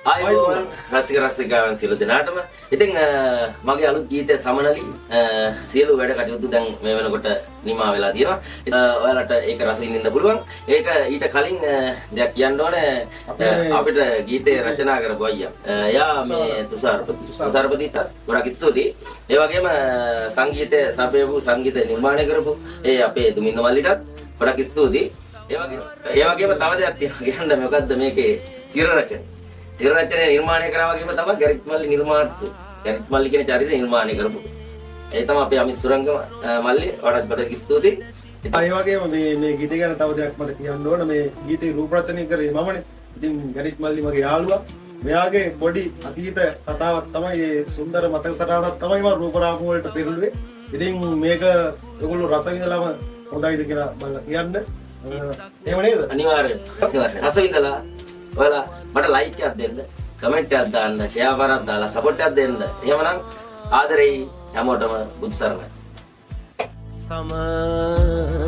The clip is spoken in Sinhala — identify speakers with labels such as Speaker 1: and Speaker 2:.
Speaker 1: ආයුබෝවන් රසික රසිකාවන් සියලු දෙනාටම. ඉතින් මගේ අලුත් ගීතය සමනලි සියලු වැඩ කටයුතු දැන් මේ වෙනකොට නිමා වෙලා තියෙනවා. ඔයාලට ඒක රස විඳින්න පුළුවන්. ඒක ඊට කලින් දෙයක් කියන්න ඕනේ අපිට ගීතේ රචනා කරපු අයියා. එයා මේ තුෂාරපතිට ගොඩක් ස්තුතියි. ඒ වගේම සංගීතය සපයපු සංගීත නිර්මාණය කරපු ඒ අපේ දුමින්ද මල්ලිටත් ගොඩක් ස්තුතියි. ඒ වගේම තව දෙයක් තියෙනවා කියන්න. මොකද්ද මේකේ තිර රචන රචනය නිර්මාණය කරා වගේම තමයි ගැරිත් මල්ලි නිර්මාතෘ. ගැරිත් මල්ලි කියන චරිතය නිර්මාණය කරපු. ඒ තමයි අපේ අමිත් සුරංග මල්ලි. වඩාත් ගොඩක් ස්තුතියි.
Speaker 2: ඒ වගේම මේ ගීතය ගැන තව දෙයක් මට කියන්න ඕන. මේ ගීතේ රූප රචනය කරේ මමනේ. ඉතින් ගැරිත් මල්ලි මගේ යාළුවා. මෙයාගේ පොඩි අතීත කතාවක් තමයි මේ සුන්දර මතක සටහනක් තමයි මම රූපරාමු වලට පෙරළුවේ. ඉතින් මේක ඔයගොල්ලෝ රස විඳලාම හොඳයිද කියලා බලලා කියන්න. එහෙම නේද?
Speaker 1: අනිවාර්යයෙන්. රස විඳලා ඔයාලා මට ලයික් එකක් දෙන්න, කමෙන්ට් එකක් දාන්න, ෂෙයා කරලා දාලා සපෝට් එකක් දෙන්න. එහෙමනම් ආදරෙයි හැමෝටම බුදු සරණයි.
Speaker 3: සමනලී